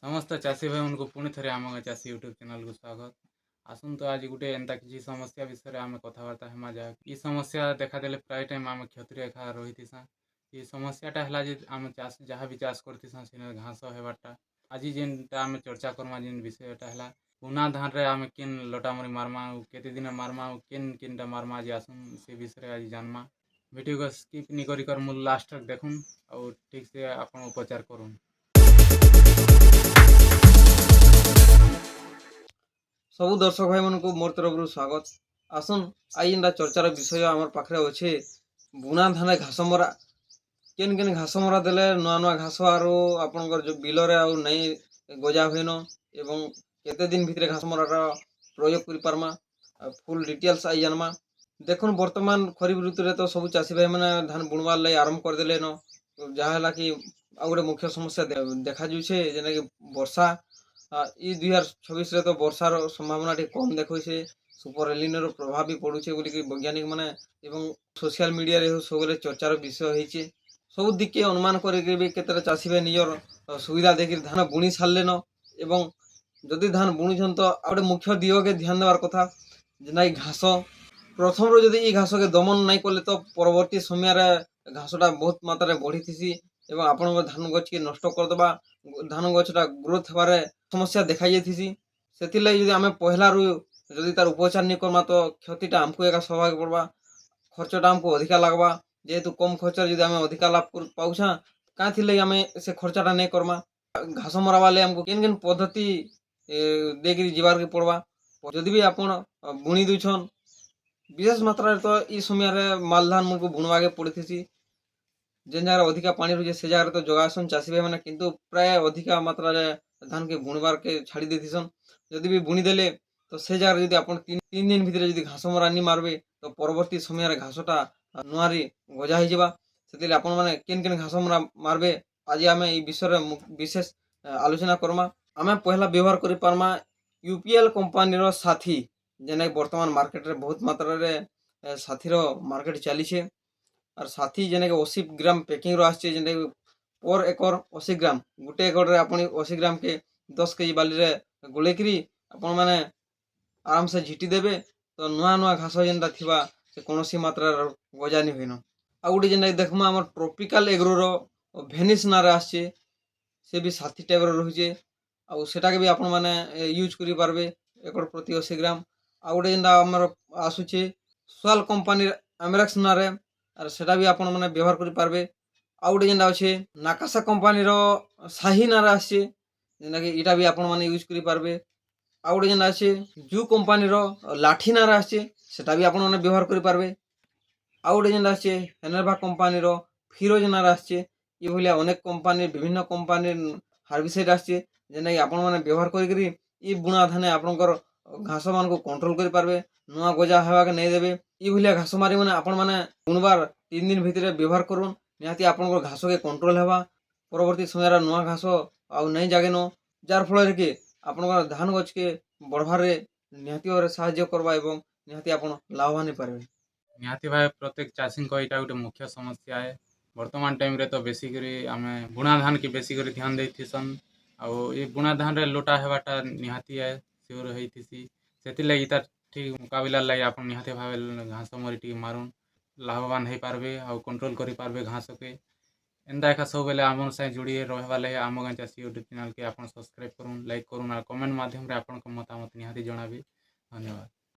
ସମସ୍ତ ଚାଷୀ ଭାଇମାନଙ୍କୁ ପୁଣି ଥରେ ଆମ ଚାଷୀ ୟୁଟ୍ୟୁବ୍ ଚ୍ୟାନେଲ୍‌କୁ ସ୍ୱାଗତ। ଆସନ୍ତୁ ଆଜି ଗୋଟେ ଏନ୍ତା କିଛି ସମସ୍ୟା ବିଷୟରେ ଆମେ କଥାବାର୍ତ୍ତା ହେମା। ଯାହା ଇ ସମସ୍ୟା ଦେଖାଦେଲେ ପ୍ରାୟ ଟାଇମ୍ ଆମେ କ୍ଷତିରେ ଏକା ରହିଥିସାଁ। ଇ ସମସ୍ୟାଟା ହେଲା ଯେ ଆମେ ଯାହା ବି ଚାଷ କରିଥିସାଁ ସେନେ ଘାସ ହେବାରଟା। ଆଜି ଯେନ୍ଟା ଆମେ ଚର୍ଚ୍ଚା କର୍ମା ଯେନ୍ ବିଷୟଟା ହେଲା ବୁନା ଧାନରେ ଆମେ କେନ୍ ଲଟାମରି ମାର୍ମା ଆଉ କେତେ ଦିନେ ମାର୍ମା ଆଉ କେନ୍ଟା ମାର୍ମା ଆଜି ଆସୁନ୍ ସେ ବିଷୟରେ ଆଜି ଜାନ୍ମା। ଭିଡ଼ିଓକୁ ସ୍କିପ୍ ନି କରି କର ଲାଷ୍ଟ ତକ୍ ଦେଖୁନ୍ ଆଉ ଠିକ୍ସେ ଆପଣ ଉପଚାର କରୁନ୍। ସବୁ ଦର୍ଶକ ଭାଇମାନଙ୍କୁ ମୋର୍ ତରଫରୁ ସ୍ୱାଗତ। ଆସୁନ୍ ଆଜି ଯେନ୍ଟା ଚର୍ଚ୍ଚାର ବିଷୟ ଆମର ପାଖରେ ଅଛେ ବୁଣା ଧାନେ ଘାସ ମରା। କେନ୍ ଘାସ ମରା ଦେଲେ ନୂଆ ନୂଆ ଘାସ ଆରୁ ଆପଣଙ୍କର ଯେଉଁ ବିଲରେ ଆଉ ନାଇଁ ଗଜା ହୁଏନ ଏବଂ କେତେ ଦିନ ଭିତରେ ଘାସ ମରାର ପ୍ରୟୋଗ କରିପାର୍ମା ଫୁଲ୍ ଡିଟେଲ୍ସ ଆଇ ଜାନ୍ମା। ଦେଖୁନ୍ ବର୍ତ୍ତମାନ ଖରିଫ ଋତୁରେ ତ ସବୁ ଚାଷୀ ଭାଇମାନେ ଧାନ ବୁଣବାର୍ ଲାଗି ଆରମ୍ଭ କରିଦେଲେନ। ଯାହା ହେଲା କି ଆଉ ଗୋଟେ ମୁଖ୍ୟ ସମସ୍ୟା ଦେଖାଯାଉଛେ ଯେନ୍ଟାକି ବର୍ଷା। ଇ 2026 ତ ବର୍ଷାର ସମ୍ଭାବନା ଟିକେ କମ୍ ଦେଖାଉଛେ। ସୁପର ଏଲିନୋର ପ୍ରଭାବ ବି ପଡ଼ୁଛେ ବୋଲିକି ବୈଜ୍ଞାନିକ ମାନେ ଏବଂ ସୋସିଆଲ ମିଡ଼ିଆରେ ସବୁବେଳେ ଚର୍ଚ୍ଚାର ବିଷୟ ହେଇଛେ। ସବୁ ଦିକେ ଅନୁମାନ କରିକି ବି କେତେଟା ଚାଷୀ ଭାଇ ନିଜର ସୁବିଧା ଦେଖିକି ଧାନ ବୁଣି ସାରିଲେନ ଏବଂ ଯଦି ଧାନ ବୁଣୁଛନ୍ ତ ଆଉ ଗୋଟେ ମୁଖ୍ୟ ଦିଗକେ ଧ୍ୟାନ ଦେବାର୍ କଥା ଯେନ୍ଟାକି ଘାସ। ପ୍ରଥମରୁ ଯଦି ଇ ଘାସକେ ଦମନ ନାଇଁ କଲେ ତ ପରବର୍ତ୍ତୀ ସମୟରେ ଘାସଟା ବହୁତ ମାତ୍ରାରେ ବଢ଼ିଥିସି ଏବଂ ଆପଣଙ୍କ ଧାନ ଗଛକେ ନଷ୍ଟ କରିଦେବା। ଧାନ ଗଛଟା ଗ୍ରୋଥ୍ ହେବାରେ ସମସ୍ୟା ଦେଖା ଯାଇଥିସି। ସେଥିର୍ଲାଗି ଯଦି ଆମେ ପହିଲାରୁ ଯଦି ତାର ଉପଚାର ନି କର୍ମା ତ କ୍ଷତିଟା ଆମକୁ ଏକା ସହେବାକେ ପଡ଼ବା। ଖର୍ଚ୍ଚଟା ଆମକୁ ଅଧିକା ଲାଗ୍ବା। ଯେହେତୁ କମ୍ ଖର୍ଚ୍ଚରେ ଯଦି ଆମେ ଅଧିକା ଲାଭ ପାଉଛାଁ କାଁଥିର୍ ଲାଗି ଆମେ ସେ ଖର୍ଚ୍ଚଟା ନାଇଁ କର୍ମା। ଘାସ ମରାବାର୍ ଲାଗି ଆମକୁ କେନ୍ ପଦ୍ଧତି ଦେଇକିରି ଯିବାର୍କେ ପଡ଼୍ବା। ଯଦି ବି ଆପଣ ବୁଣି ଦଉଛନ୍ ବିଶେଷ ମାତ୍ରାରେ ତ ଇ ସମୟରେ ମାଲ୍ ଧାନ୍‌ମାନ୍କୁ ବୁଣ୍ବାକେ ପଡ଼ିଥିସି। ଯେନ୍ ଜାଗାରେ ଅଧିକା ପାଣି ରହୁଛେ ସେ ଜାଗାରେ ତ ଜଗାସନ୍ ଚାଷୀ ଭାଇମାନେ, କିନ୍ତୁ ପ୍ରାୟ ଅଧିକା ମାତ୍ରାରେ ଧାନ୍‌କେ ବୁଣ୍ବାର୍କେ ଛାଡ଼ି ଦେଇଥିସନ୍। ଯଦି ବି ବୁଣିଦେଲେ ତ ସେ ଜାଗାରେ ଯଦି ଆପଣ 3 ଦିନ ଭିତରେ ଯଦି ଘାସ ମରା ନି ମାରବେ ତ ପରବର୍ତ୍ତୀ ସମୟରେ ଘାସଟା ନୂଆରେ ଗଜା ହେଇଯିବା। ସେଥିର୍ଲାଗି ଆପଣମାନେ କେନ୍ ଘାସ ମରା ମାରବେ ଆଜି ଆମେ ଇ ବିଷୟରେ ବିଶେଷ ଆଲୋଚନା କର୍ମା। ଆମେ ପହିଲା ବ୍ୟବହାର କରିପାର୍ମା ୟୁପିଏଲ୍ କମ୍ପାନୀର ସାଥୀ, ଯେନ୍ଟାକି ବର୍ତ୍ତମାନ ମାର୍କେଟରେ ବହୁତ ମାତ୍ରାରେ ସାଥୀର ମାର୍କେଟ ଚାଲିଛେ। ଆର୍ ସାଥୀ ଯେନ୍ଟାକି 80 ଗ୍ରାମ ପ୍ୟାକିଂର ଆସିଛେ, ଯେନ୍ଟାକି ପର୍ ଏକର 80 ଗ୍ରାମ, ଗୁଟେ ଏକରରେ ଆପଣ 80 ଗ୍ରାମକେ 10 କେଜି ବାଲିରେ ଗୋଳେଇକିରି ଆପଣମାନେ ଆରାମସେ ଝିଟି ଦେବେ ତ ନୂଆ ଘାସ ଯେନ୍ଟା ଥିବା ସେ କୌଣସି ମାତ୍ରାରେ ଗଜା ନି ହୁଏନ। ଆଉ ଗୋଟେ ଯେନ୍ଟାକି ଦେଖ୍ମା ଆମର ଟ୍ରପିକାଲ ଏଗ୍ରୋର ଭେନିସ୍ ନାଁରେ ଆସିଛେ, ସେ ବି ସାଥୀ ଟାଇପ୍ର ରହୁଛେ। ଆଉ ସେଟାକେ ବି ଆପଣମାନେ ୟୁଜ୍ କରିପାରବେ ଏକର ପ୍ରତି 80 ଗ୍ରାମ। ଆଉ ଗୋଟେ ଯେନ୍ଟା ଆମର ଆସୁଛେ ସ୍ୱାଲ୍ କମ୍ପାନୀର ଆମେରାକ୍ସ ନାଁରେ, ଆର୍ ସେଟା ବି ଆପଣମାନେ ବ୍ୟବହାର କରିପାରବେ। ଆଉ ଗୋଟେ ଯେନ୍ଟା ଅଛେ ନାକାସା କମ୍ପାନୀର ସାହି ନାଁରେ ଆସିଛେ, ଯେନ୍ଟାକି ଇଟା ବି ଆପଣମାନେ ୟୁଜ୍ କରିପାରବେ। ଆଉ ଗୋଟେ ଯେନ୍ଟା ଅଛେ ଜୁ କମ୍ପାନୀର ଲାଠି ନାଁରେ ଆସିଛେ, ସେଟା ବି ଆପଣମାନେ ବ୍ୟବହାର କରିପାରବେ। ଆଉ ଗୋଟେ ଯେନ୍ଟା ଆସିଛେ ହେନେରଭା କମ୍ପାନୀର ଫିରୋଜ ନାଁରେ ଆସିଛେ। ଏଭଳିଆ ଅନେକ କମ୍ପାନୀ ବିଭିନ୍ନ କମ୍ପାନୀର ହାର୍ବିସାଇଡ୍ ଆସିଛେ, ଯେନ୍ଟାକି ଆପଣମାନେ ବ୍ୟବହାର କରିକିରି ଇ ବୁଣା ଧାନେ ଆପଣଙ୍କର ଘାସମାନଙ୍କୁ କଣ୍ଟ୍ରୋଲ କରିପାରବେ, ନୂଆ ଗଜା ହେବାକେ ନାଇଁ ଦେବେ। ଇ ଭଳିଆ ଘାସ ମାରିମାନେ ଆପଣମାନେ ବୁଣବାର୍ 3 ଦିନ ଭିତରେ ବ୍ୟବହାର କରୁନ୍। ନିହାତି ଆପଣଙ୍କର ଘାସକେ କଣ୍ଟ୍ରୋଲ ହେବା। ପରବର୍ତ୍ତୀ ସମୟରେ ନୂଆ ଘାସ ଆଉ ନାଇଁ ଜାଗେନ, ଯାର୍ ଫଳରେ କି ଆପଣଙ୍କର ଧାନ ଗଛକେ ବଢ଼ବାରେ ନିହାତି ଭାବରେ ସାହାଯ୍ୟ କର୍ବା ଏବଂ ନିହାତି ଆପଣ ଲାଭବାନ ହେଇପାରିବେ। ନିହାତି ଭାବେ ପ୍ରତ୍ୟେକ ଚାଷୀଙ୍କ ଏଇଟା ଗୋଟେ ମୁଖ୍ୟ ସମସ୍ୟା ଏ। ବର୍ତ୍ତମାନ ଟାଇମ୍‌ରେ ତ ବେଶୀ କରି ଆମେ ବୁଣା ଧାନ୍‌କେ ବେଶୀ କରି ଧ୍ୟାନ ଦେଇଥିସନ୍। ଆଉ ଇ ବୁଣା ଧାନ୍‌ରେ ଲୋଟା ହେବାଟା ନିହାତି ସିଓର୍ ହେଇଥିସି। ସେଥିର୍ଲାଗି ତାର୍ ଠିକ୍ ମୁକାବିଲାର ଲାଗି ଆପଣ ନିହାତି ଭାବେ ଘାସ ମରି ଟିକେ ମାରୁନ୍। ଲାଭବାନ ହେଇପାରବେ ଆଉ କଣ୍ଟ୍ରୋଲ କରିପାରବେ ଘାସକେ। ଏନ୍ତା ଏକା ସବୁବେଲେ ଆମର୍ ସାଙ୍ଗେ ଯୋଡ଼ି ହେଇ ରହେବାର୍ ଲାଗି ଆମ ଗାଁ ଚାଷୀ ୟୁଟ୍ୟୁବ୍ ଚ୍ୟାନେଲ୍‌କେ ଆପଣ ସବସ୍କ୍ରାଇବ୍ କରୁନ୍, ଲାଇକ୍ କରୁନ୍ ଆଉ କମେଣ୍ଟ ମାଧ୍ୟମରେ ଆପଣଙ୍କ ମତାମତ ନିହାତି ଜଣାବେ। ଧନ୍ୟବାଦ।